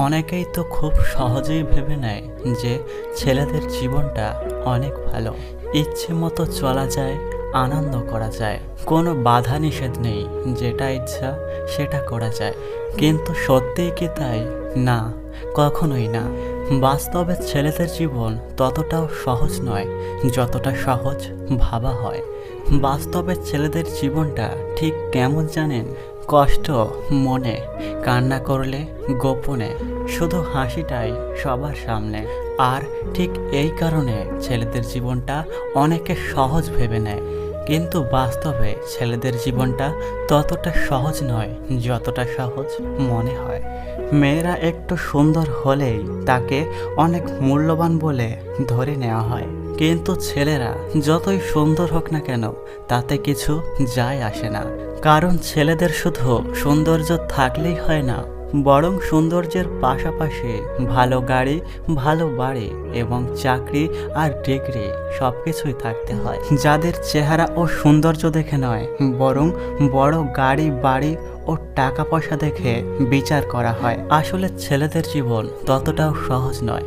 অনেকেই তো খুব সহজেই ভেবে নেয় যে ছেলেদের জীবনটা অনেক ভালো, ইচ্ছে মতো চলা যায়, আনন্দ করা যায়, কোনো বাধা নিষেধ নেই, যেটা ইচ্ছা সেটা করা যায়। কিন্তু সত্যিই কি তাই? না, কখনোই না। বাস্তবে ছেলেদের জীবন ততটাও সহজ নয় যতটা সহজ ভাবা হয়। বাস্তবে ছেলেদের জীবনটা ঠিক কেমন জানেন? কষ্ট মনে, কান্না করলে গোপনে, শুধু হাসিটাই সবার সামনে। আর ঠিক এই কারণে ছেলেদের জীবনটা অনেকে সহজ ভেবে নেয়, কিন্তু বাস্তবে ছেলেদের জীবনটা ততটা সহজ নয় যতটা সহজ মনে হয়। মেয়েরা একটু সুন্দর হলেই তাকে অনেক মূল্যবান বলে ধরে নেওয়া হয়, কিন্তু ছেলেরা যতই সুন্দর হোক না কেন তাতে কিছু যায় আসে না। কারণ ছেলেদের শুধু সৌন্দর্য থাকলেই হয় না, বরং সৌন্দর্যের পাশাপাশি ভালো গাড়ি, ভালো বাড়ি এবং চাকরি আর ডিগ্রি সবকিছুই থাকতে হয়। যাদের চেহারা ও সৌন্দর্য দেখে নয়, বরং বড় গাড়ি বাড়ি ও টাকা পয়সা দেখে বিচার করা হয়। আসলে ছেলেদের জীবন ততটাও সহজ নয়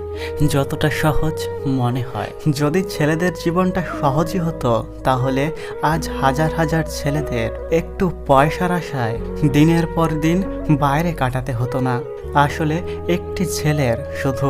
যতটা সহজ মনে হয়। যদি ছেলেদের জীবনটা সহজই হতো, তাহলে আজ হাজার হাজার ছেলেদের একটু পয়সার আশায় দিনের পর দিন বাইরে কাটাতে হতো না। আসলে একটি ছেলের শুধু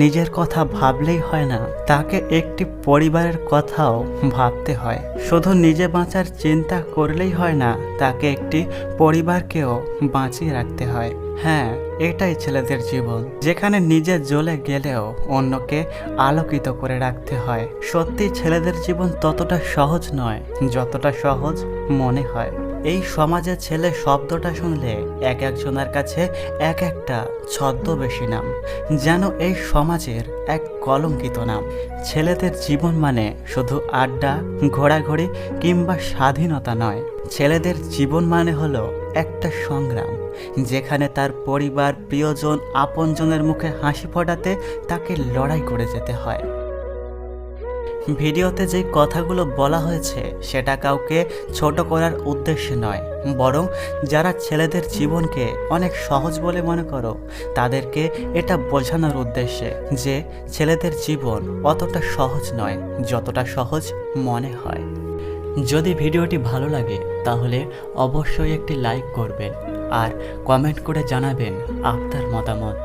নিজের কথা ভাবলেই হয় না, তাকে একটি পরিবারের কথাও ভাবতে হয়। শুধু নিজে বাঁচার চিন্তা করলেই হয় না, তাকে একটি পরিবারকেও বাঁচিয়ে রাখতে হয়। হ্যাঁ, এটাই ছেলেদের জীবন, যেখানে নিজে জ্বলে গেলেও অন্যকে আলোকিত করে রাখতে হয়। সত্যি ছেলেদের জীবন ততটা সহজ নয় যতটা সহজ মনে হয়। এই সমাজে ছেলে শব্দটা শুনলে এক একজনের কাছে এক একটা ছদ্মবেশী নাম, যেন এই সমাজের এক কলঙ্কিত নাম। ছেলেদের জীবন মানে শুধু আড্ডা, ঘোরাঘুরি কিংবা স্বাধীনতা নয়। ছেলেদের জীবন মানে হলো একটা সংগ্রাম, যেখানে তার পরিবার, প্রিয়জন, আপনজনের মুখে হাসি ফোটাতে তাকে লড়াই করে যেতে হয়। ভিডিওতে যে কথাগুলো বলা হয়েছে সেটা কাউকে ছোট করার উদ্দেশ্যে নয়, বরং যারা ছেলেদের জীবনকে অনেক সহজ বলে মনে করো তাদেরকে এটা বোঝানোর উদ্দেশ্যে যে ছেলেদের জীবন অতটা সহজ নয় যতটা সহজ মনে হয়। যদি ভিডিওটি ভালো লাগে তাহলে অবশ্যই একটি লাইক করবেন আর কমেন্ট করে জানাবেন আপনার মতামত।